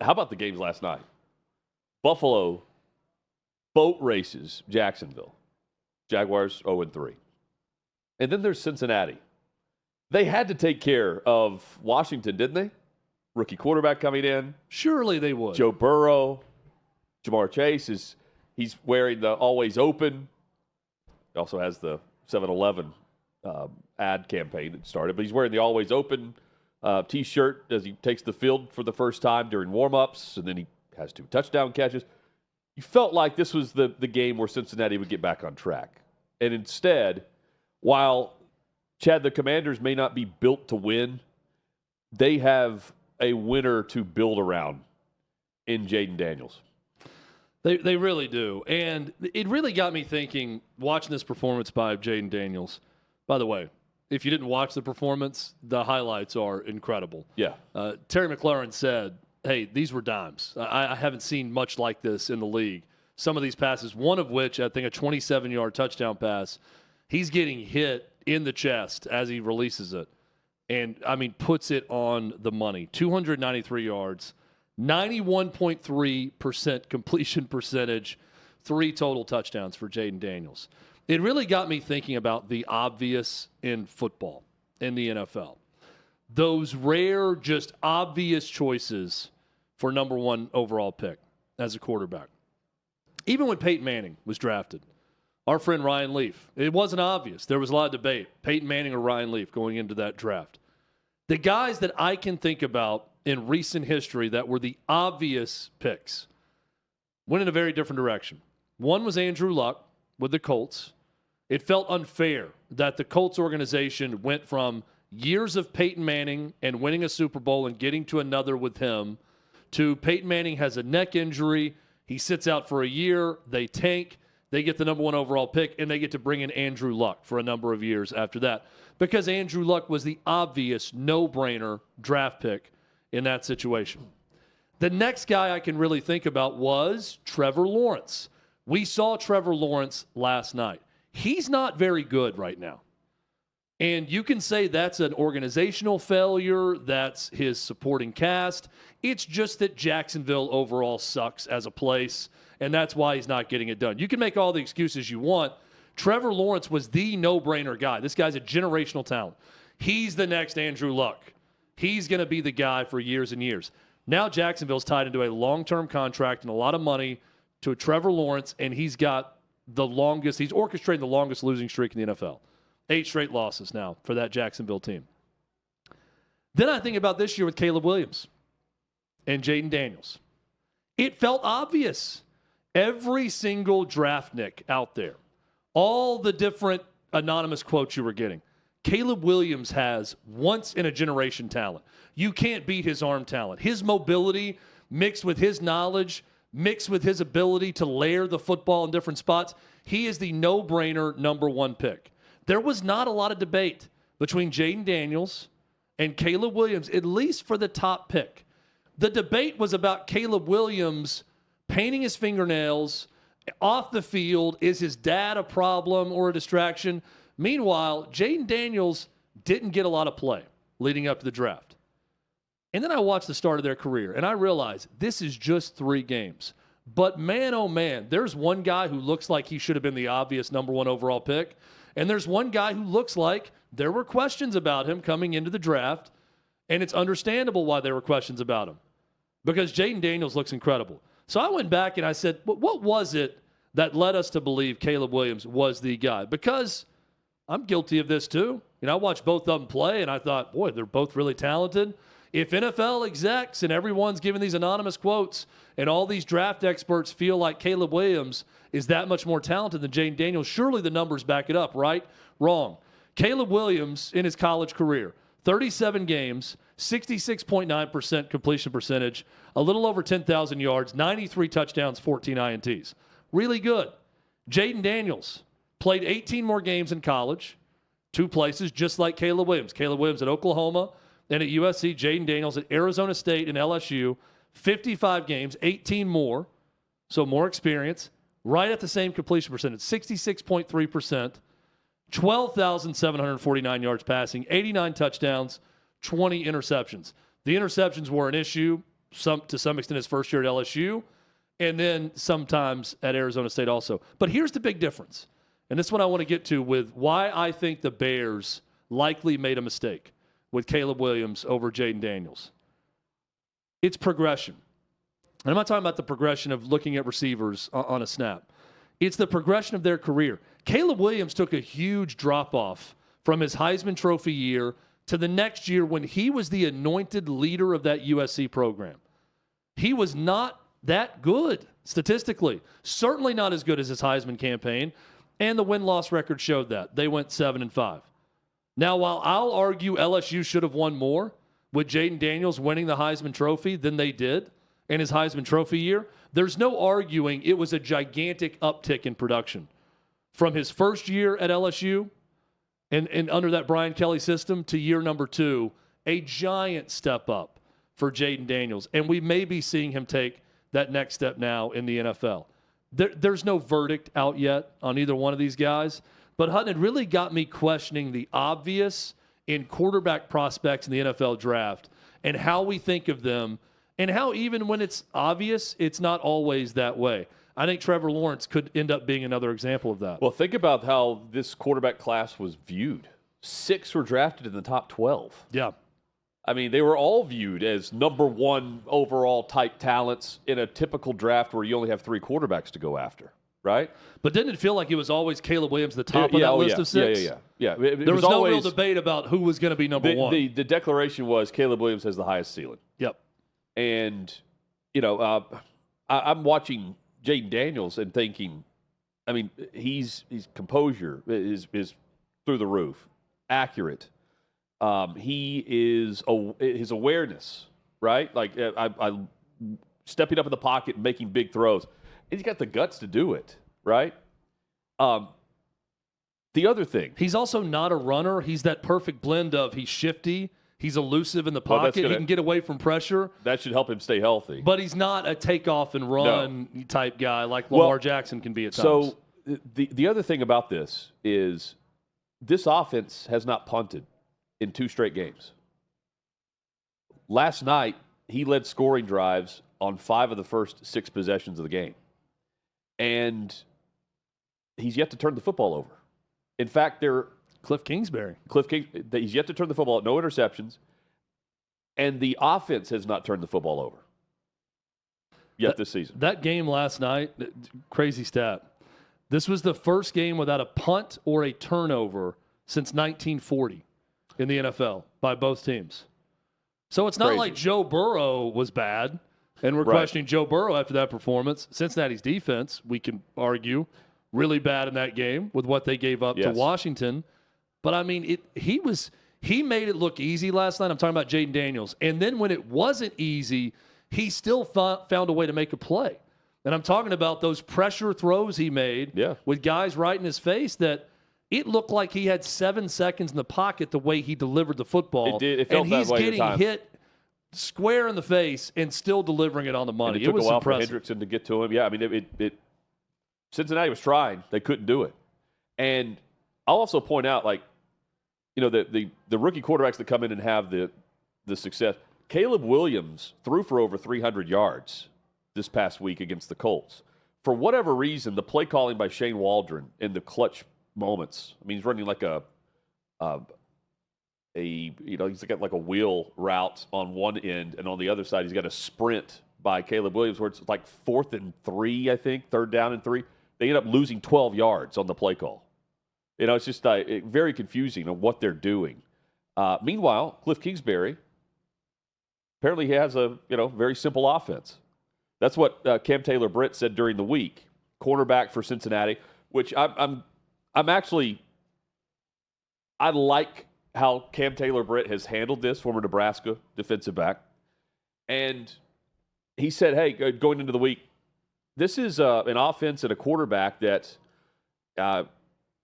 how about the games last night? Buffalo boat races Jacksonville. Jaguars 0-3. And then there's Cincinnati. They had to take care of Washington, didn't they? Rookie quarterback coming in. Surely they would. Joe Burrow. Jamar Chase he's wearing the Always Open. He also has the 7-Eleven ad campaign that started, but he's wearing the Always Open T-shirt as he takes the field for the first time during warm-ups, and then he has 2 touchdown catches. You felt like this was the game where Cincinnati would get back on track. And instead, while Chad, the Commanders may not be built to win, they have a winner to build around in Jayden Daniels. They really do. And it really got me thinking, watching this performance by Jayden Daniels. By the way, if you didn't watch the performance, the highlights are incredible. Yeah. Terry McLaurin said, hey, these were dimes. I haven't seen much like this in the league. Some of these passes, one of which, I think a 27-yard touchdown pass, he's getting hit in the chest as he releases it. And, I mean, puts it on the money. 293 yards, 91.3% completion percentage, 3 total touchdowns for Jayden Daniels. It really got me thinking about the obvious in football, in the NFL. Those rare, just obvious choices for number 1 overall pick as a quarterback. Even when Peyton Manning was drafted, our friend Ryan Leaf, it wasn't obvious. There was a lot of debate, Peyton Manning or Ryan Leaf going into that draft. The guys that I can think about in recent history that were the obvious picks went in a very different direction. One was Andrew Luck with the Colts. It felt unfair that the Colts organization went from years of Peyton Manning and winning a Super Bowl and getting to another with him to Peyton Manning has a neck injury. He sits out for a year. They tank. They get the number 1 overall pick, and they get to bring in Andrew Luck for a number of years after that because Andrew Luck was the obvious no-brainer draft pick in that situation. The next guy I can really think about was Trevor Lawrence. We saw Trevor Lawrence last night. He's not very good right now. And you can say that's an organizational failure, that's his supporting cast. It's just that Jacksonville overall sucks as a place, and that's why he's not getting it done. You can make all the excuses you want. Trevor Lawrence was the no-brainer guy. This guy's a generational talent. He's the next Andrew Luck. He's going to be the guy for years and years. Now Jacksonville's tied into a long-term contract and a lot of money to Trevor Lawrence, and he's orchestrating the longest losing streak in the NFL. 8 straight losses now for that Jacksonville team. Then I think about this year with Caleb Williams and Jayden Daniels. It felt obvious. Every single draftnik out there, all the different anonymous quotes you were getting, Caleb Williams has once-in-a-generation talent. You can't beat his arm talent. His mobility mixed with his knowledge, mixed with his ability to layer the football in different spots, he is the no-brainer number 1 pick. There was not a lot of debate between Jayden Daniels and Caleb Williams, at least for the top pick. The debate was about Caleb Williams painting his fingernails off the field. Is his dad a problem or a distraction? Meanwhile, Jayden Daniels didn't get a lot of play leading up to the draft. And then I watched the start of their career, and I realized this is just 3 games. But man, oh man, there's one guy who looks like he should have been the obvious number 1 overall pick. And there's one guy who looks like there were questions about him coming into the draft, and it's understandable why there were questions about him because Jayden Daniels looks incredible. So I went back and I said, what was it that led us to believe Caleb Williams was the guy? Because I'm guilty of this too. I watched both of them play, and I thought, boy, they're both really talented. If NFL execs and everyone's giving these anonymous quotes and all these draft experts feel like Caleb Williams is that much more talented than Jayden Daniels, surely the numbers back it up, right? Wrong. Caleb Williams in his college career, 37 games, 66.9% completion percentage, a little over 10,000 yards, 93 touchdowns, 14 INTs. Really good. Jayden Daniels played 18 more games in college, 2 places, just like Caleb Williams. Caleb Williams at Oklahoma and at USC, Jayden Daniels at Arizona State and LSU, 55 games, 18 more, so more experience, right at the same completion percentage, 66.3%, 12,749 yards passing, 89 touchdowns, 20 interceptions. The interceptions were an issue to some extent his first year at LSU, and then sometimes at Arizona State also. But here's the big difference, and this is what I want to get to with why I think the Bears likely made a mistake with Caleb Williams over Jayden Daniels. It's progression. And I'm not talking about the progression of looking at receivers on a snap. It's the progression of their career. Caleb Williams took a huge drop-off from his Heisman Trophy year to the next year when he was the anointed leader of that USC program. He was not that good statistically. Certainly not as good as his Heisman campaign, and the win-loss record showed that. They went 7-5. Now, while I'll argue LSU should have won more with Jayden Daniels winning the Heisman Trophy than they did in his Heisman Trophy year, there's no arguing it was a gigantic uptick in production. From his first year at LSU and under that Brian Kelly system to year number 2, a giant step up for Jayden Daniels. And we may be seeing him take that next step now in the NFL. There's no verdict out yet on either one of these guys, but Hutton, it really got me questioning the obvious in quarterback prospects in the NFL draft and how we think of them and how even when it's obvious, it's not always that way. I think Trevor Lawrence could end up being another example of that. Well, think about how this quarterback class was viewed. 6 were drafted in the top 12. Yeah. I mean, they were all viewed as number 1 overall type talents in a typical draft where you only have 3 quarterbacks to go after, right? But didn't it feel like it was always Caleb Williams the top of that list of 6? Yeah. There was no real debate about who was going to be number 1. The declaration was Caleb Williams has the highest ceiling. Yep. And, you know, I'm watching Jayden Daniels and thinking, I mean, his composure is through the roof, accurate. He is his awareness, right? Like I stepping up in the pocket and making big throws. And he's got the guts to do it, right? The other thing, he's also not a runner. He's that perfect blend of he's shifty. He's elusive in the pocket. He can get away from pressure. That should help him stay healthy. But he's not a takeoff and run type guy like Lamar Jackson can be at times. So the other thing about this is this offense has not punted in 2 straight games. Last night, he led scoring drives on 5 of the first 6 possessions of the game. And he's yet to turn the football over. In fact, Cliff Kingsbury. He's yet to turn the football, no interceptions, and the offense has not turned the football over yet this season. That game last night, crazy stat. This was the first game without a punt or a turnover since 1940 in the NFL by both teams. So it's not like Joe Burrow was bad, and we're questioning Joe Burrow after that performance. Cincinnati's defense, we can argue, really bad in that game with what they gave up to Washington. But, I mean, he made it look easy last night. I'm talking about Jayden Daniels. And then when it wasn't easy, he still found a way to make a play. And I'm talking about those pressure throws he made with guys right in his face that it looked like he had 7 seconds in the pocket the way he delivered the football. It did. It felt and he's that way getting hit square in the face and still delivering it on the money. And it took was a while impressive. for Hendrickson to get to him. Yeah, I mean, Cincinnati was trying. They couldn't do it. And I'll also point out, like, you know, the rookie quarterbacks that come in and have the success. Caleb Williams threw for over 300 yards this past week against the Colts. For whatever reason, the play calling by Shane Waldron in the clutch moments. I mean, he's running like he's got like a wheel route on one end, and on the other side, he's got a sprint by Caleb Williams where it's like 4th and 3, I think, 3rd down and 3. They end up losing 12 yards on the play call. You know, it's just very confusing on what they're doing. Meanwhile, Cliff Kingsbury, apparently he has a very simple offense. That's what Cam Taylor-Britt said during the week, cornerback for Cincinnati, which I like how Cam Taylor-Britt has handled this, former Nebraska defensive back. And he said, hey, going into the week, this is an offense and a quarterback that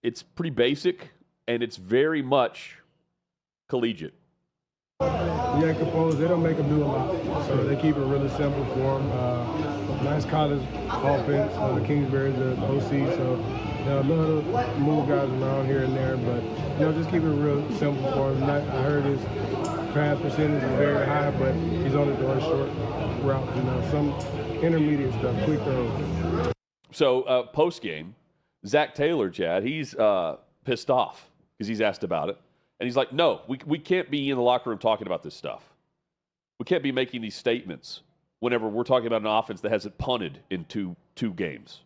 it's pretty basic, and it's very much collegiate. Yeah, composed. They don't make them do a lot, so they keep it really simple for them. Nice college offense. Kingsbury's the OC, so a little move guys around here and there, but just keep it real simple for him. I heard his pass percentage is very high, but he's only throwing short. routes, some intermediate stuff, quick throws. So post game, Zach Taylor, Chad, he's pissed off because he's asked about it. And he's like, no, we can't be in the locker room talking about this stuff. We can't be making these statements whenever we're talking about an offense that hasn't punted in two games.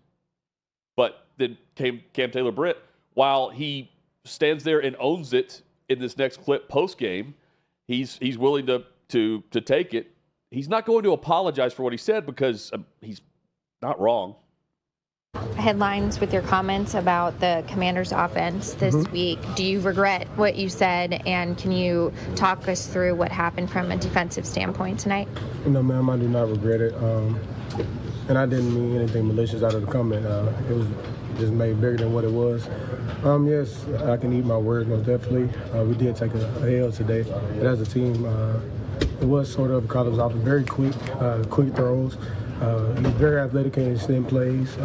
But then Cam Taylor-Britt, while he stands there and owns it in this next clip post-game, he's willing to take it. He's not going to apologize for what he said because he's not wrong. Headlines with your comments about the Commanders' offense this week. Do you regret what you said, and can you talk us through what happened from a defensive standpoint tonight? No, ma'am, I do not regret it. And I didn't mean anything malicious out of the comment. It was just made bigger than what it was. Yes, I can eat my words, most definitely. We did take a L today. But as a team, it was sort of because it was off very quick throws. He's very athletic in his spin plays.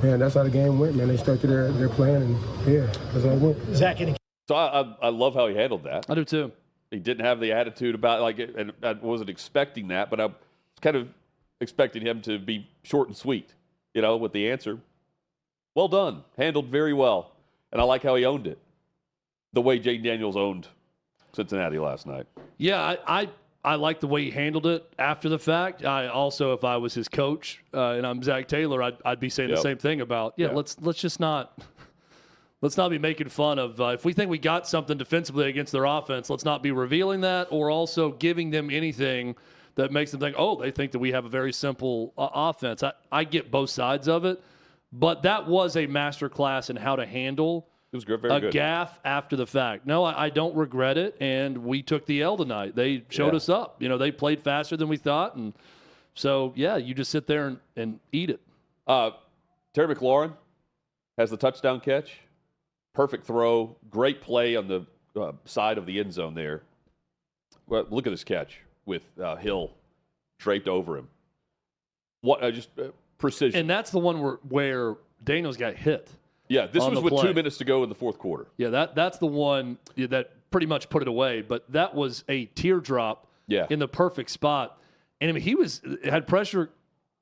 And that's how the game went, man. They stuck to their plan, and, yeah, that's how it went. Zach, So I love how he handled that. I do too. He didn't have the attitude about it, and I wasn't expecting that, but I was kind of expecting him to be short and sweet, with the answer. Well done. Handled very well. And I like how he owned it. The way Jayden Daniels owned Cincinnati last night. Yeah, I like the way he handled it after the fact. I also, if I was his coach and I'm Zach Taylor, I'd be saying the same thing about, let's just not be making fun of, if we think we got something defensively against their offense, let's not be revealing that or also giving them anything that makes them think, they think that we have a very simple offense. I get both sides of it, but that was a masterclass in how to handle it was good, very good. Gaffe after the fact. No, I don't regret it, and we took the L tonight. They showed us up. They played faster than we thought, and so, you just sit there and eat it. Terry McLaurin has the touchdown catch. Perfect throw. Great play on the side of the end zone there. Well, look at this catch with Hill draped over him. Just precision. And that's the one where Daniels got hit. Yeah, this was with play. 2 minutes to go in the fourth quarter. Yeah, that's the one that pretty much put it away. But that was a teardrop in the perfect spot. And I mean, he had pressure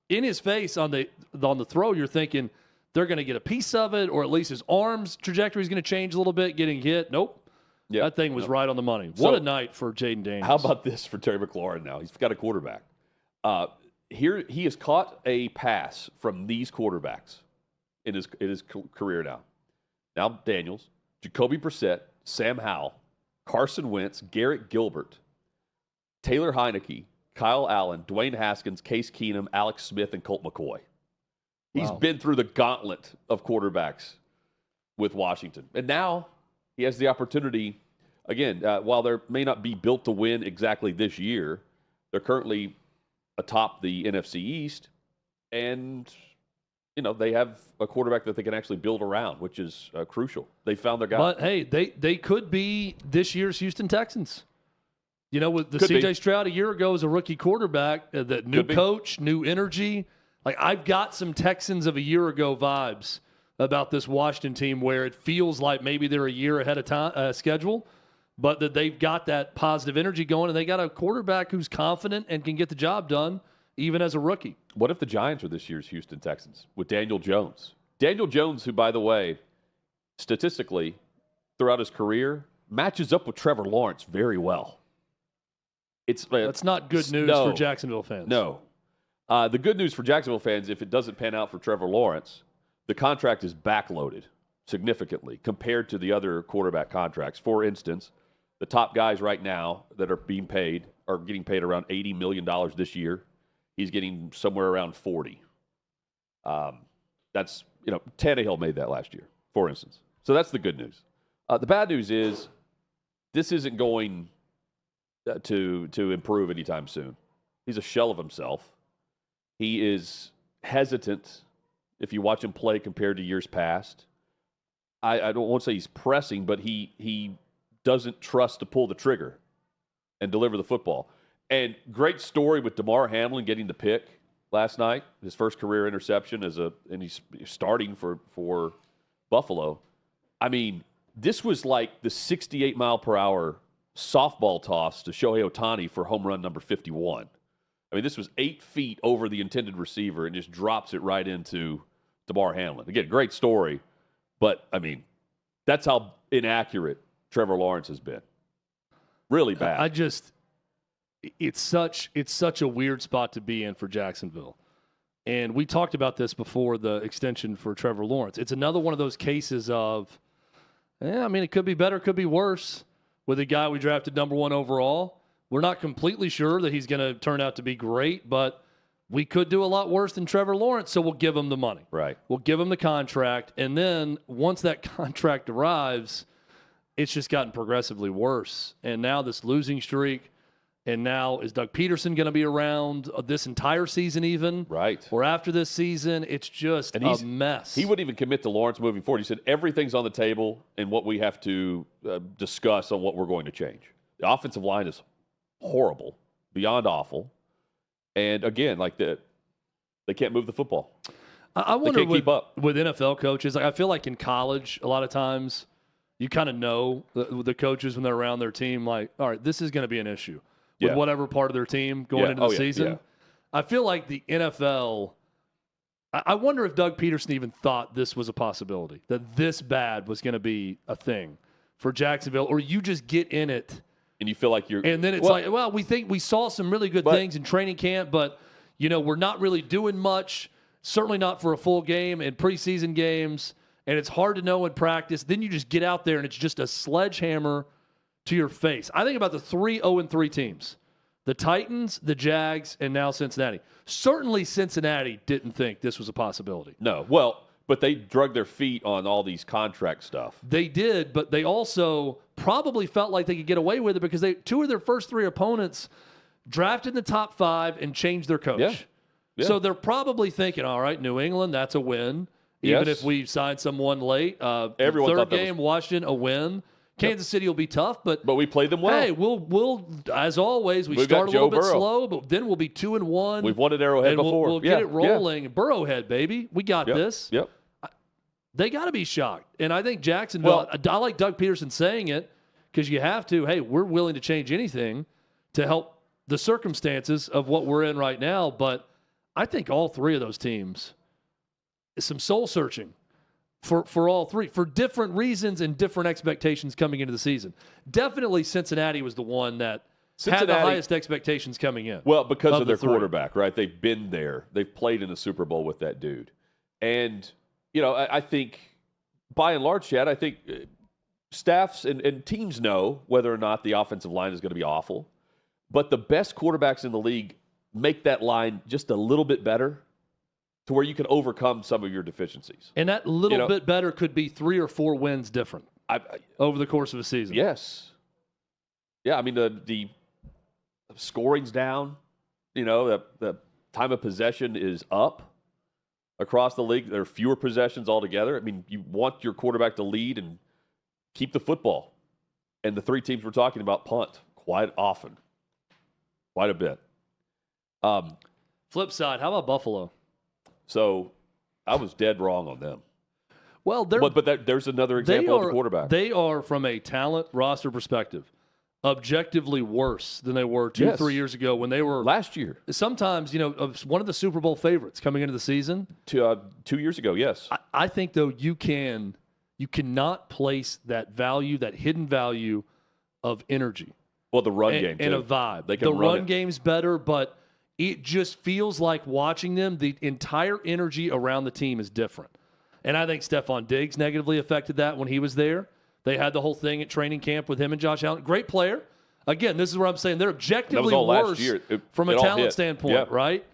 in his face on the throw. You're thinking they're going to get a piece of it, or at least his arm's trajectory is going to change a little bit, getting hit. Nope. Yeah, that thing was right on the money. What a night for Jayden Daniels. How about this for Terry McLaurin now? He's got a quarterback. Here he has caught a pass from these quarterbacks in his career now. Now Daniels, Jacoby Brissett, Sam Howell, Carson Wentz, Garrett Gilbert, Taylor Heineke, Kyle Allen, Dwayne Haskins, Case Keenum, Alex Smith, and Colt McCoy. He's been through the gauntlet of quarterbacks with Washington. And now he has the opportunity, again, while they may not be built to win exactly this year, they're currently atop the NFC East, and they have a quarterback that they can actually build around, which is crucial. They found their guy. But, hey, they could be this year's Houston Texans. With the Could C.J. be. Stroud a year ago as a rookie quarterback, the new coach, new energy. Like, I've got some Texans of a year ago vibes about this Washington team where it feels like maybe they're a year ahead of time schedule, but that they've got that positive energy going, and they got a quarterback who's confident and can get the job done even as a rookie. What if the Giants are this year's Houston Texans with Daniel Jones? Daniel Jones, who, by the way, statistically, throughout his career, matches up with Trevor Lawrence very well. That's not good news for Jacksonville fans. No. The good news for Jacksonville fans, if it doesn't pan out for Trevor Lawrence, the contract is backloaded significantly compared to the other quarterback contracts. For instance, the top guys right now that are being paid are getting paid around $80 million this year. He's getting somewhere around 40. That's, Tannehill made that last year, for instance. So that's the good news. The bad news is this isn't going to improve anytime soon. He's a shell of himself. He is hesitant if you watch him play compared to years past. I don't want to say he's pressing, but he doesn't trust to pull the trigger and deliver the football. And great story with Damar Hamlin getting the pick last night, his first career interception and he's starting for Buffalo. I mean, this was like the 68-mile-per-hour softball toss to Shohei Ohtani for home run number 51. I mean, this was 8 feet over the intended receiver and just drops it right into DeMar Hamlin. Again, great story, but, I mean, that's how inaccurate Trevor Lawrence has been. Really bad. It's such a weird spot to be in for Jacksonville. And we talked about this before the extension for Trevor Lawrence. It's another one of those cases of, I mean, it could be better, could be worse with a guy we drafted number 1 overall. We're not completely sure that he's going to turn out to be great, but we could do a lot worse than Trevor Lawrence, so we'll give him the money. Right. We'll give him the contract, and then once that contract arrives, it's just gotten progressively worse. And now this losing streak, and now is Doug Peterson going to be around this entire season even? Right. Or after this season? It's just a mess. He wouldn't even commit to Lawrence moving forward. He said everything's on the table and what we have to discuss on what we're going to change. The offensive line is horrible, beyond awful. And again, like they can't move the football. I wonder they can't keep up. With NFL coaches, like I feel like in college, a lot of times you kind of know the coaches when they're around their team, like, all right, this is going to be an issue with whatever part of their team going into the season. Yeah. I feel like the NFL, I wonder if Doug Peterson even thought this was a possibility, that this bad was going to be a thing for Jacksonville, or you just get in it. And you feel like you're. And then it's we think we saw some really good things in training camp, but, we're not really doing much, certainly not for a full game and preseason games, and it's hard to know in practice. Then you just get out there, and it's just a sledgehammer to your face. I think about the 3 0-3 teams, the Titans, the Jags, and now Cincinnati. Certainly Cincinnati didn't think this was a possibility. No. Well, but they drug their feet on all these contract stuff. They did, but they also probably felt like they could get away with it because 2 of their first 3 opponents drafted in the top 5 and changed their coach. Yeah. So they're probably thinking, all right, New England, that's a win. Even if we sign someone late. Everyone third thought that game, Washington, a win. Kansas City will be tough, but we played them well. Hey, we'll as always, we We've start got a little Joe bit Burrow. slow, but then we'll be 2-1. We've won at Arrowhead and before. We'll get it rolling. Burrowhead, baby. We got this. Yep. They got to be shocked. And I think Jacksonville, I like Doug Peterson saying it because you have to, hey, we're willing to change anything to help the circumstances of what we're in right now. But I think all 3 of those teams is some soul searching for all 3 for different reasons and different expectations coming into the season. Definitely Cincinnati was the one that had the highest expectations coming in. Well, because of their 3. quarterback, right? They've been there. They've played in the Super Bowl with that dude. And, I think by and large, Chad, I think staffs and teams know whether or not the offensive line is going to be awful. But the best quarterbacks in the league make that line just a little bit better to where you can overcome some of your deficiencies. And that little bit better could be 3 or 4 wins different over the course of a season. Yes. Yeah, I mean, the scoring's down. The time of possession is up across the league. There are fewer possessions altogether. I mean, you want your quarterback to lead and keep the football. And the 3 teams we're talking about punt quite often, quite a bit. Flip side, how about Buffalo? So I was dead wrong on them. Well, there's another example of the quarterback. They are, from a talent roster perspective, objectively worse than they were 2-3 years ago when they were last year. Sometimes, one of the Super Bowl favorites coming into the season. 2 years ago, yes. I think though you cannot place that value, that hidden value of energy. Well, the run game and too. A vibe. They can the run it. game's better, but it just feels like watching them. The entire energy around the team is different, and I think Stephon Diggs negatively affected that when he was there. They had the whole thing at training camp with him and Josh Allen. Great player. Again, this is where I'm saying they're objectively worse from a talent standpoint, right?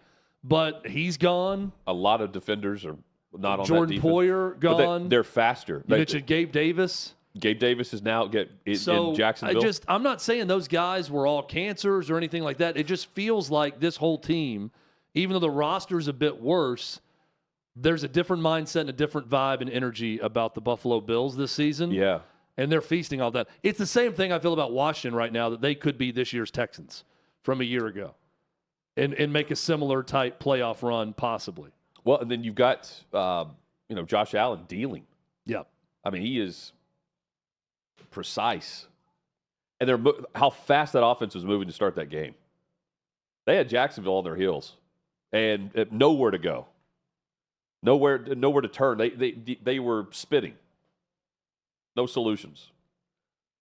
But he's gone. A lot of defenders are not on Jordan that defense. Poyer gone. They're faster. You mentioned Gabe Davis. Gabe Davis is now in Jacksonville. I'm not saying those guys were all cancers or anything like that. It just feels like this whole team, even though the roster is a bit worse, there's a different mindset and a different vibe and energy about the Buffalo Bills this season. Yeah. And they're feasting all that. It's the same thing I feel about Washington right now, that they could be this year's Texans from a year ago and make a similar type playoff run possibly. Well, and then you've got, Josh Allen dealing. Yeah. I mean, he is precise. And how fast that offense was moving to start that game. They had Jacksonville on their heels and nowhere to go. Nowhere to turn. They were spitting. No solutions.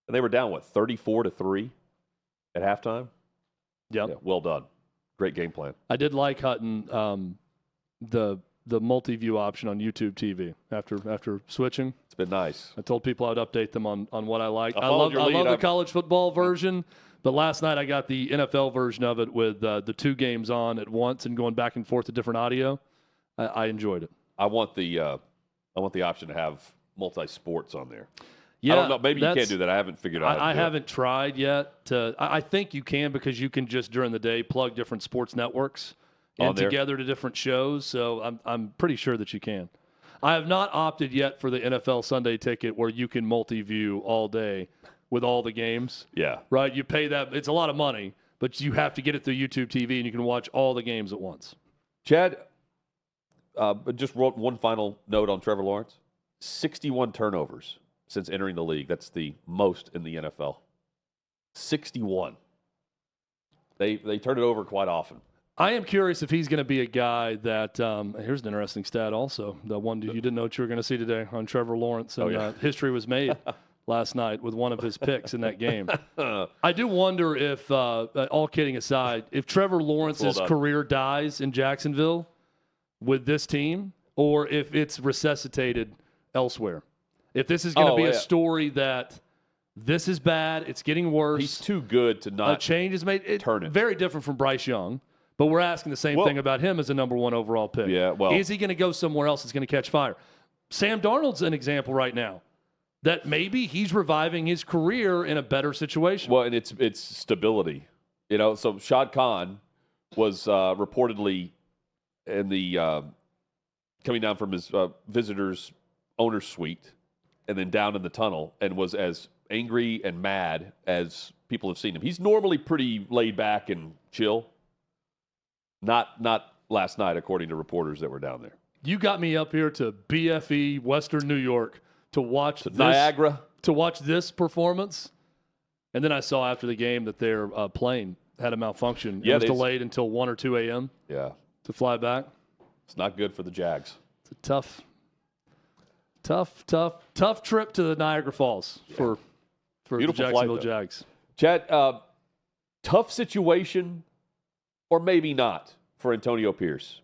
And they were down, 34-3 at halftime? Yep. Yeah, well done. Great game plan. I did like Hutton, the multi-view option on YouTube TV after switching. It's been nice. I told people I'd update them on what I like. I followed love your lead. the college football version, but last night I got the NFL version of it with the 2 games on at once and going back and forth to different audio. I enjoyed it. I want the option to have multi-sports on there. Yeah, I don't know. Maybe you can't do that. I haven't figured out how to I do it. haven't tried yet. I think you can because you can just during the day plug different sports networks in together to different shows. So I'm pretty sure that you can. I have not opted yet for the NFL Sunday ticket where you can multi-view all day with all the games. Yeah. Right? You pay that. It's a lot of money, but you have to get it through YouTube TV and you can watch all the games at once. Chad, just wrote one final note on Trevor Lawrence. 61 turnovers since entering the league. That's the most in the NFL. 61. They turn it over quite often. I am curious if he's going to be a guy that here's an interesting stat also. The one you didn't know what you were going to see today on Trevor Lawrence. And history was made last night with one of his picks in that game. I do wonder if, all kidding aside, if Trevor Lawrence's career dies in Jacksonville with this team or if it's resuscitated elsewhere. If this is going to be a story that this is bad, it's getting worse. He's too good to not a change is made. Turn it. Very different from Bryce Young, but we're asking the same thing about him as a number 1 overall pick. Yeah, well. Is he going to go somewhere else that's going to catch fire? Sam Darnold's an example right now that maybe he's reviving his career in a better situation. Well, and it's stability. So Shad Khan was reportedly in the coming down from his visitor's owner's suite and then down in the tunnel and was as angry and mad as people have seen him. He's normally pretty laid back and chill. Not last night, according to reporters that were down there. You got me up here to BFE, Western New York, to watch Niagara. To watch this performance. And then I saw after the game that their plane had a malfunction. It was delayed until 1 or 2 a.m. Yeah. To fly back. It's not good for the Jags. It's a tough trip to the Niagara Falls for the Jacksonville Jags. Chad, tough situation or maybe not for Antonio Pierce.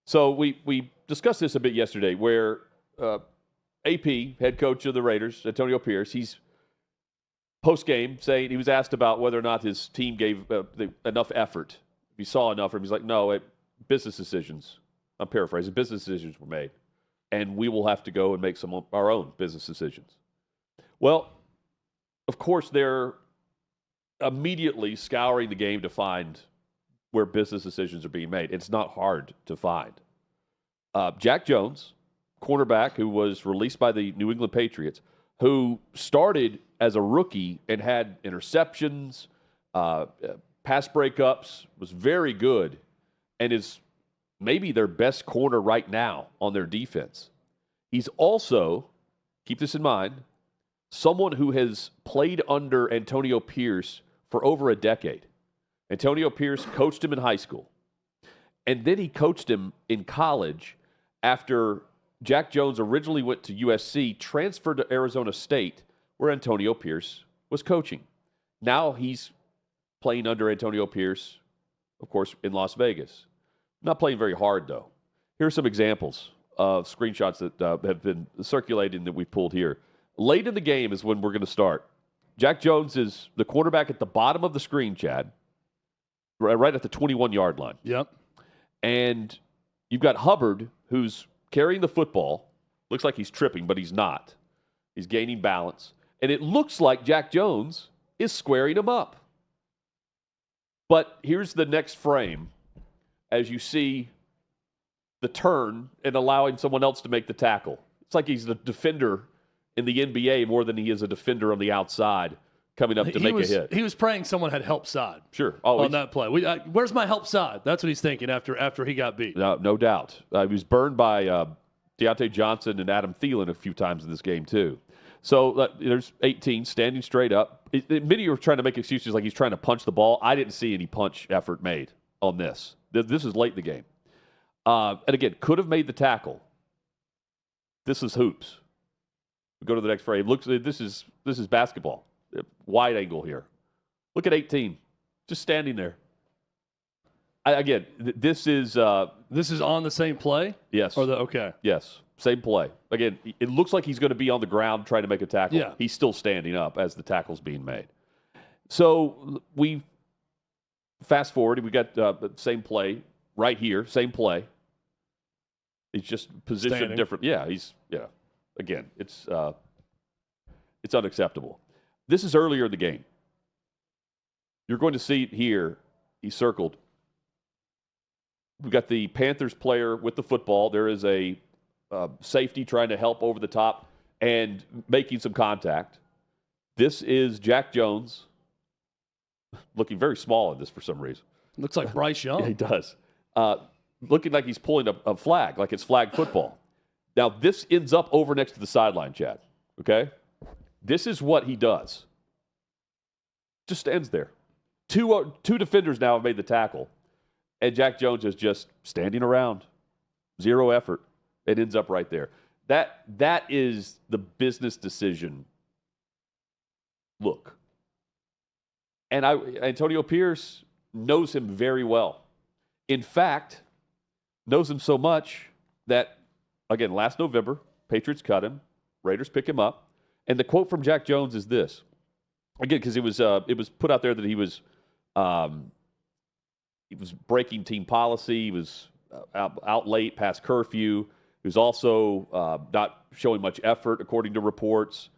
So we discussed this a bit yesterday where AP, head coach of the Raiders, Antonio Pierce, he's post-game saying he was asked about whether or not his team gave enough effort. If he saw enough, he's like, no, business decisions. I'm paraphrasing. Business decisions were made. And we will have to go and make some of our own business decisions. Well, of course, they're immediately scouring the game to find where business decisions are being made. It's not hard to find. Jack Jones, cornerback who was released by the New England Patriots, who started as a rookie and had interceptions, pass breakups, was very good, and is maybe their best corner right now on their defense. He's also, keep this in mind, someone who has played under Antonio Pierce for over a decade. Antonio Pierce coached him in high school, and then he coached him in college after Jack Jones originally went to USC, transferred to Arizona State, where Antonio Pierce was coaching. Now he's playing under Antonio Pierce, of course, in Las Vegas. Not playing very hard, though. Here are some examples of screenshots that have been circulating that we pulled here. Late in the game is when we're going to start. Jack Jones is the quarterback at the bottom of the screen, Chad, right at the 21-yard line. Yep. And you've got Hubbard, who's carrying the football. Looks like he's tripping, but he's not. He's gaining balance. And it looks like Jack Jones is squaring him up. But here's the next frame as you see the turn and allowing someone else to make the tackle. It's like he's the defender in the NBA more than he is a defender on the outside coming up to make a hit. He was praying someone had help side. Sure. On that play. Where's my help side? That's what he's thinking after he got beat. No doubt. He was burned by Deontay Johnson and Adam Thielen a few times in this game, too. So there's 18 standing straight up. Many are trying to make excuses like he's trying to punch the ball. I didn't see any punch effort made on this. This is late in the game. And again, could have made the tackle. This is hoops. We go to the next frame. This is basketball. Wide angle here. Look at 18, just standing there. This is on the same play. Yes. Okay. Yes, same play. Again, it looks like he's going to be on the ground trying to make a tackle. Yeah. He's still standing up as the tackle's being made. So we fast forward. We got the same play right here. Same play. He's just positioned Standing. different. Yeah. Again, it's unacceptable. This is earlier in the game. You're going to see it here. He's circled. We've got the Panthers player with the football. There is a safety trying to help over the top and making some contact. This is Jack Jones, looking very small in this for some reason. Looks like Bryce Young. Yeah, he does. Looking like he's pulling a flag, like it's flag football. Now, this ends up over next to the sideline, Chad. Okay? This is what he does. Just stands there. Two defenders now have made the tackle. And Jack Jones is just standing around. Zero effort. It ends up right there. That is the business decision look. And Antonio Pierce knows him very well. In fact, knows him so much that, again, last November, Patriots cut him. Raiders pick him up. And the quote from Jack Jones is this. Again, because it was put out there that he was breaking team policy. He was out late, past curfew. He was also not showing much effort, according to reports.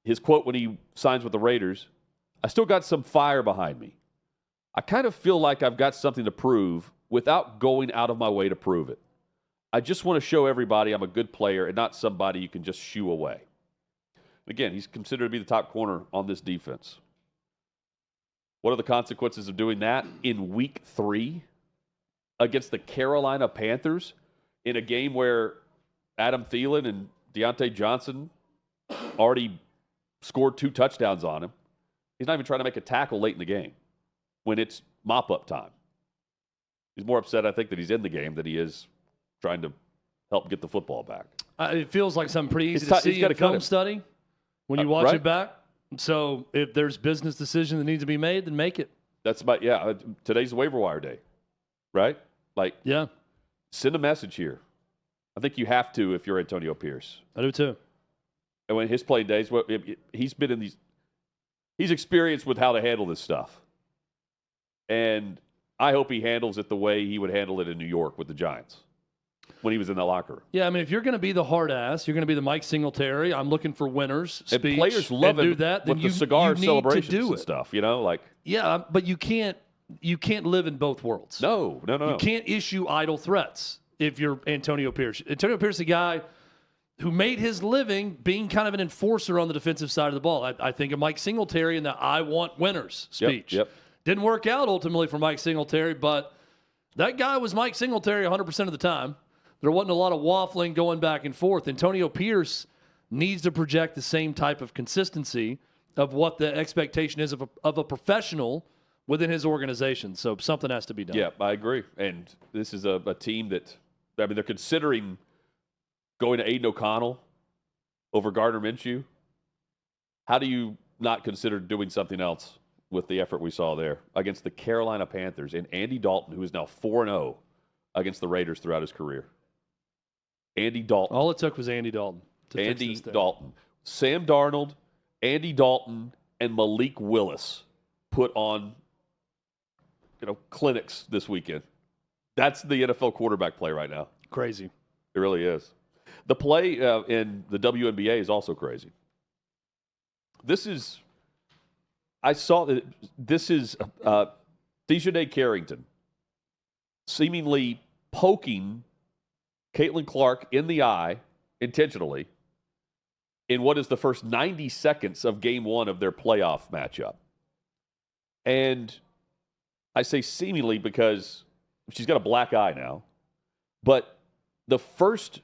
His quote when he signs with the Raiders, "I still got some fire behind me. I kind of feel like I've got something to prove without going out of my way to prove it. I just want to show everybody I'm a good player and not somebody you can just shoo away." Again, he's considered to be the top corner on this defense. What are the consequences of doing that in week 3 against the Carolina Panthers in a game where Adam Thielen and Deontay Johnson already scored 2 touchdowns on him? He's not even trying to make a tackle late in the game when it's mop-up time. He's more upset, I think, that he's in the game than he is trying to help get the football back. It feels like something pretty easy He's to see in a film study when you watch right? it back. So if there's business decision that needs to be made, then make it. That's today's waiver wire day, right? Yeah, send a message here. I think you have to if you're Antonio Pierce. I do too. And when his playing days, he's been in these, he's experienced with how to handle this stuff. And I hope he handles it the way he would handle it in New York with the Giants when he was in that locker room. Yeah, I mean, if you're going to be the hard ass, you're going to be the Mike Singletary, I'm looking for winners speech, and players love and it do that, with then the cigar you need celebrations to do and it. stuff, Yeah, but you can't live in both worlds. No. You can't issue idle threats if you're Antonio Pierce. Antonio Pierce is a guy who made his living being kind of an enforcer on the defensive side of the ball. I think of Mike Singletary in the "I want winners" speech. Yep. Didn't work out ultimately for Mike Singletary, but that guy was Mike Singletary 100% of the time. There wasn't a lot of waffling going back and forth. Antonio Pierce needs to project the same type of consistency of what the expectation is of a professional within his organization. So something has to be done. Yeah, I agree. And this is a team that, they're considering going to Aiden O'Connell over Gardner Minshew. How do you not consider doing something else with the effort we saw there against the Carolina Panthers and Andy Dalton, who is now 4-0 against the Raiders throughout his career? Andy Dalton. All it took was Andy Dalton to fix Andy this thing. Dalton. Sam Darnold, Andy Dalton, and Malik Willis put on clinics this weekend. That's the NFL quarterback play right now. Crazy. It really is. The play in the WNBA is also crazy. I saw that this is Dejanay Carrington seemingly poking Caitlin Clark in the eye intentionally in what is the first 90 seconds of game 1 of their playoff matchup. And I say seemingly because she's got a black eye now. But the first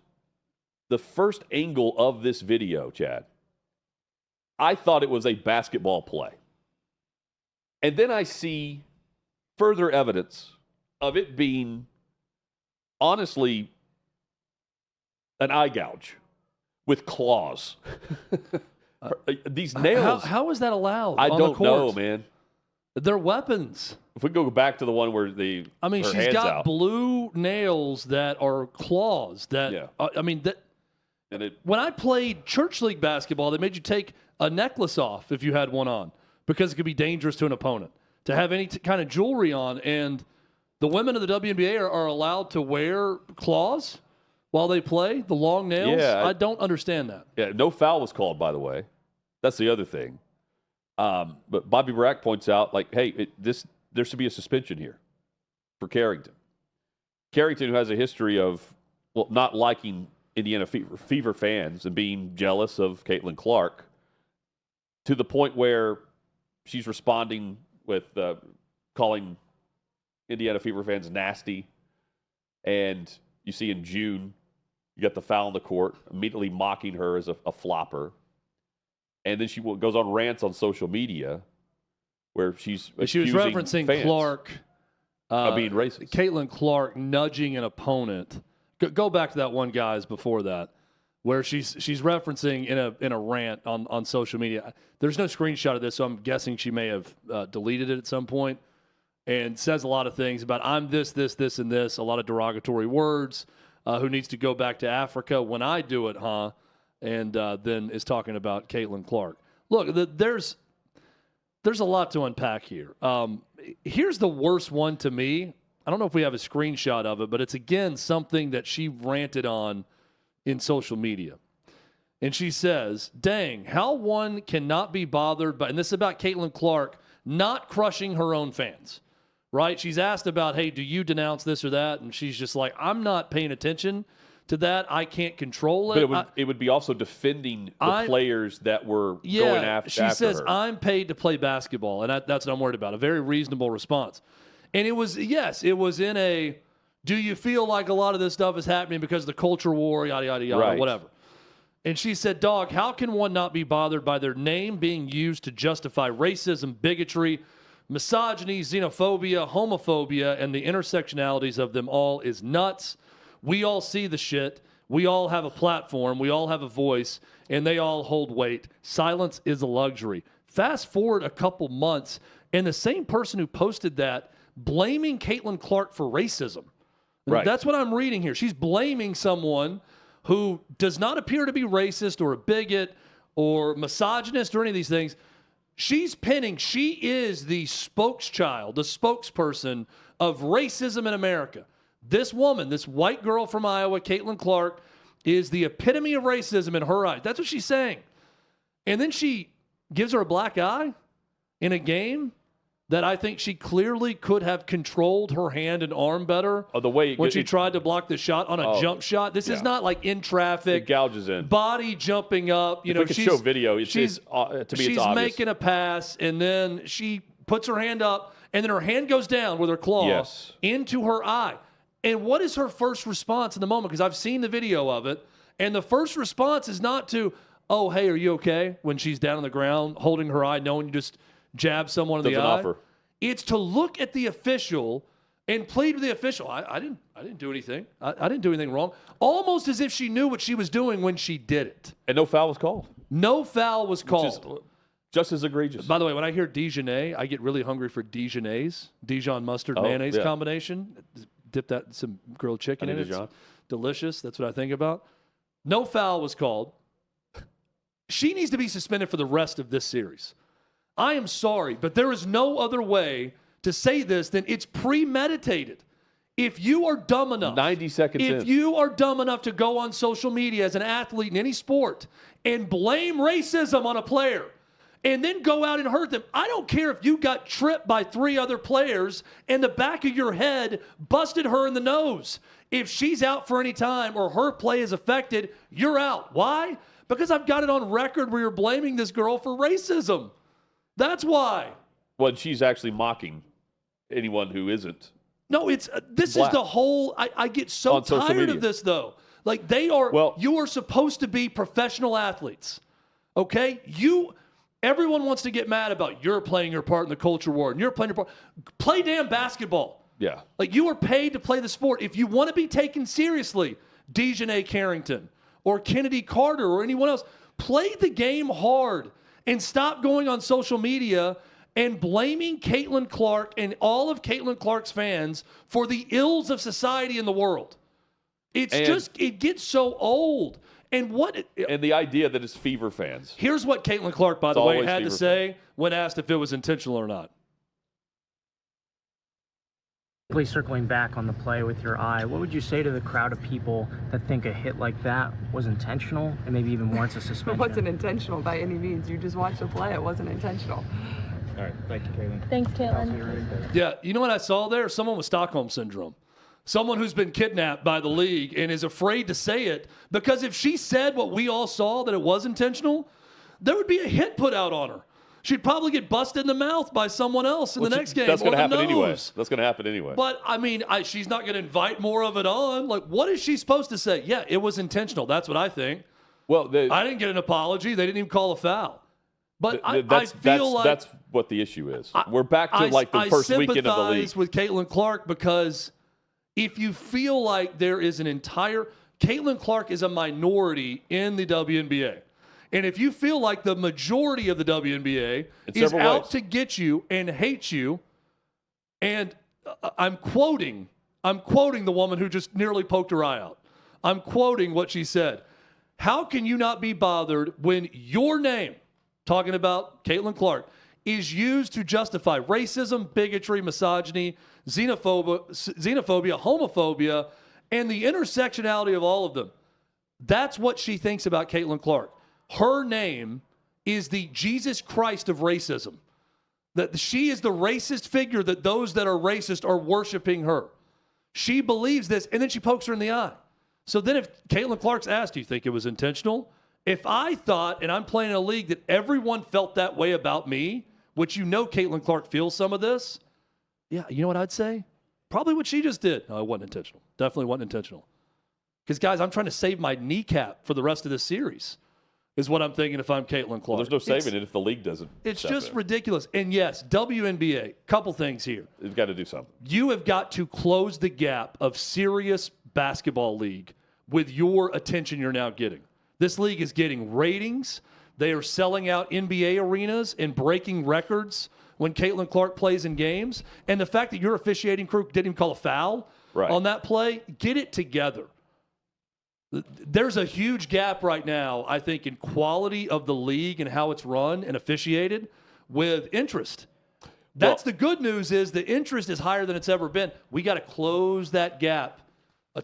angle of this video, Chad, I thought it was a basketball play. And then I see further evidence of it being honestly an eye gouge with claws. These nails. How is that allowed? I on don't the know, court? man. They're weapons. If we go back to the one where she's hands got out. blue nails that are claws. That And when I played church league basketball, they made you take a necklace off if you had one on because it could be dangerous to an opponent to have any kind of jewelry on. And the women of the WNBA are allowed to wear claws while they play, the long nails. Yeah, I don't understand that. Yeah, no foul was called, by the way. That's the other thing. But Bobby Brack points out, like, hey, there should be a suspension here for Carrington. Carrington, who has a history of not liking Indiana Fever fans and being jealous of Caitlin Clark, to the point where she's responding with calling Indiana Fever fans nasty. And you see in June, you got the foul on the court, immediately mocking her as a flopper. And then she goes on rants on social media where she was referencing fans Clark of being racist. Caitlin Clark nudging an opponent. Go back to that one, guys, before that, where she's referencing in a rant on social media. There's no screenshot of this, so I'm guessing she may have deleted it at some point, and says a lot of things about I'm this, and this, a lot of derogatory words, who needs to go back to Africa when I do it, huh? And then is talking about Caitlin Clark. Look, there's a lot to unpack here. Here's the worst one to me. I don't know if we have a screenshot of it, but it's, again, something that she ranted on in social media. And she says, dang, how one cannot be bothered by, and this is about Caitlin Clark not crushing her own fans, right? She's asked about, hey, do you denounce this or that? And she's just like, I'm not paying attention to that. I can't control it. But it would be also defending the players that were going after she says, her. I'm paid to play basketball, and that's what I'm worried about. A very reasonable response. And it was in a, do you feel like a lot of this stuff is happening because of the culture war, yada, yada, yada, Right. whatever. And she said, dog, how can one not be bothered by their name being used to justify racism, bigotry, misogyny, xenophobia, homophobia, and the intersectionalities of them all is nuts. We all see the shit. We all have a platform. We all have a voice, and they all hold weight. Silence is a luxury. Fast forward a couple months, and the same person who posted that blaming Caitlin Clark for racism. Right. That's what I'm reading here. She's blaming someone who does not appear to be racist or a bigot or misogynist or any of these things. She is the spokeschild, the spokesperson of racism in America. This woman, this white girl from Iowa, Caitlin Clark, is the epitome of racism in her eyes. That's what she's saying. And then she gives her a black eye in a game that I think she clearly could have controlled her hand and arm better. Oh, the way when she tried to block the shot on a jump shot. This is not like in traffic. It gouges in. Body jumping up. If we could show video, to me it's obvious. She's making a pass, and then she puts her hand up, and then her hand goes down with her claw into her eye. And what is her first response in the moment? Because I've seen the video of it, and the first response is not to, oh, hey, are you okay? When she's down on the ground holding her eye, knowing you just jab someone in the eye. Offer. It's to look at the official and plead with the official. I didn't do anything. I didn't do anything wrong. Almost as if she knew what she was doing when she did it. And no foul was called. No foul was called. Which is just as egregious. By the way, when I hear Dijonais, I get really hungry for Dijonais. Dijon mustard mayonnaise combination. Dip that in some grilled chicken in it. It's delicious. That's what I think about. No foul was called. She needs to be suspended for the rest of this series. I am sorry, but there is no other way to say this than it's premeditated. If you are dumb enough, 90 seconds if you are dumb enough to go on social media as an athlete in any sport and blame racism on a player and then go out and hurt them, I don't care if you got tripped by 3 other players and the back of your head busted her in the nose. If she's out for any time or her play is affected, you're out. Why? Because I've got it on record where you're blaming this girl for racism. That's why. Well, she's actually mocking anyone who isn't. No, it's this black. Is the whole. I get so tired of this though. Like they are. Well, you are supposed to be professional athletes. Okay, everyone wants to get mad about you're playing your part in the culture war and you're playing your part. Play damn basketball. Yeah. Like, you are paid to play the sport. If you want to be taken seriously, Dejanay Carrington or Kennedy Carter or anyone else, play the game hard and stop going on social media and blaming Caitlin Clark and all of Caitlin Clark's fans for the ills of society in the world. It gets so old. And the idea that it's Fever fans. Here's what Caitlin Clark, by the way, had to Fever say when asked if it was intentional or not. Circling back on the play with your eye, what would you say to the crowd of people that think a hit like that was intentional and maybe even warrants a suspension? It wasn't intentional by any means. You just watched the play. It wasn't intentional. All right. Thank you, Caitlin. Thanks, Caitlin. Yeah, you know what I saw there? Someone with Stockholm Syndrome. Someone who's been kidnapped by the league and is afraid to say it, because if she said what we all saw, that it was intentional, there would be a hit put out on her. She'd probably get busted in the mouth by someone else in the next game. That's going to happen anyway. That's going to happen anyway. But, I mean, she's not going to invite more of it on. Like, what is she supposed to say? Yeah, it was intentional. That's what I think. Well, I didn't get an apology. They didn't even call a foul. But I feel like that's what the issue is. We're back to the first weekend of the league. I sympathize with Caitlin Clark, because if you feel like there is an entire – Caitlin Clark is a minority in the WNBA. And if you feel like the majority of the WNBA is out to get you and hate you, and I'm quoting the woman who just nearly poked her eye out. I'm quoting what she said. How can you not be bothered when your name, talking about Caitlin Clark, is used to justify racism, bigotry, misogyny, xenophobia, homophobia, and the intersectionality of all of them? That's what she thinks about Caitlin Clark. Her name is the Jesus Christ of racism. That she is the racist figure that those that are racist are worshiping her. She believes this, and then she pokes her in the eye. So then if Caitlin Clark's asked, do you think it was intentional? If I thought, and I'm playing in a league that everyone felt that way about me, which Caitlin Clark feels some of this, yeah, you know what I'd say? Probably what she just did. No, it wasn't intentional. Definitely wasn't intentional. Because, guys, I'm trying to save my kneecap for the rest of this series. Is what I'm thinking if I'm Caitlin Clark. Well, there's no saving it if the league doesn't. It's just ridiculous. And yes, WNBA, couple things here. You've got to do something. You have got to close the gap of serious basketball league with your attention you're now getting. This league is getting ratings. They are selling out NBA arenas and breaking records when Caitlin Clark plays in games. And the fact that your officiating crew didn't even call a foul on that play, get it together. There's a huge gap right now, I think, in quality of the league and how it's run and officiated with interest. That's the good news, is the interest is higher than it's ever been. We got to close that gap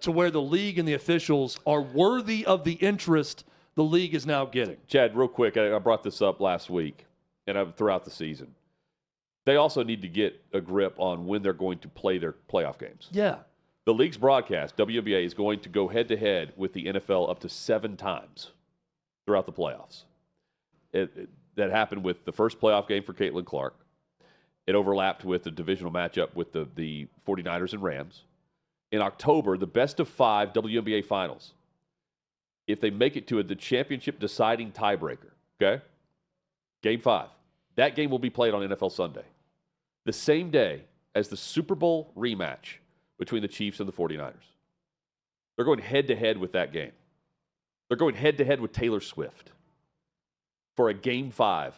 to where the league and the officials are worthy of the interest the league is now getting. Chad, real quick, I brought this up last week and throughout the season. They also need to get a grip on when they're going to play their playoff games. Yeah. The league's broadcast, WNBA, is going to go head-to-head with the NFL up to 7 times throughout the playoffs. That happened with the first playoff game for Caitlin Clark. It overlapped with the divisional matchup with the 49ers and Rams. In October, the best of 5 WNBA finals, if they make it to the championship deciding tiebreaker, okay, Game 5, that game will be played on NFL Sunday, the same day as the Super Bowl rematch between the Chiefs and the 49ers. They're going head-to-head with that game. They're going head-to-head with Taylor Swift for a Game 5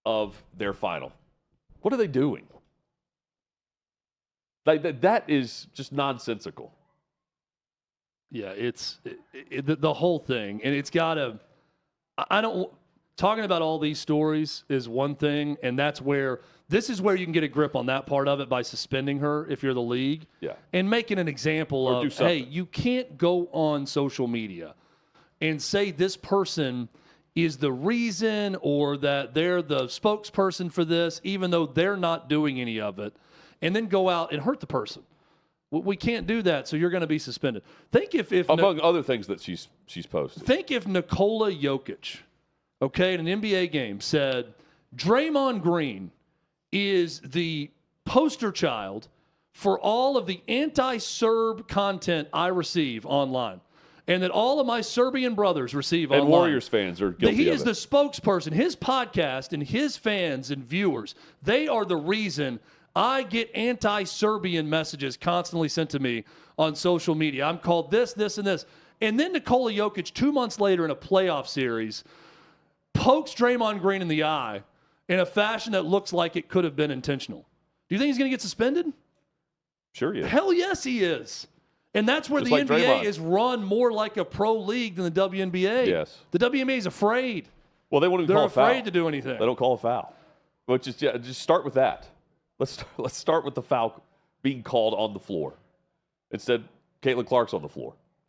of their final. What are they doing? That is just nonsensical. Yeah, it's the whole thing. And it's got to – talking about all these stories is one thing, and this is where you can get a grip on that part of it by suspending her if you're the league. Yeah. And making an example of, hey, you can't go on social media and say this person is the reason or that they're the spokesperson for this, even though they're not doing any of it, and then go out and hurt the person. We can't do that, so you're going to be suspended. Think if among other things that she's posted. Think if Nikola Jokic, okay, in an NBA game said, Draymond Green is the poster child for all of the anti-Serb content I receive online, and that all of my Serbian brothers receive online. And Warriors fans are guilty of it. He is the spokesperson. His podcast and his fans and viewers, they are the reason I get anti-Serbian messages constantly sent to me on social media. I'm called this, this, and this. And then Nikola Jokic, 2 months later in a playoff series, pokes Draymond Green in the eye in a fashion that looks like it could have been intentional. Do you think he's going to get suspended? Sure he is. Hell yes, he is. And that's where Just the like NBA Draymond. is run more like a pro league than the WNBA. Yes. The WNBA is afraid. Well, they won't even They're call a foul. afraid to do anything. They don't call a foul. Which is just start with that. Let's start with the foul being called on the floor. Instead, Caitlin Clark's on the floor.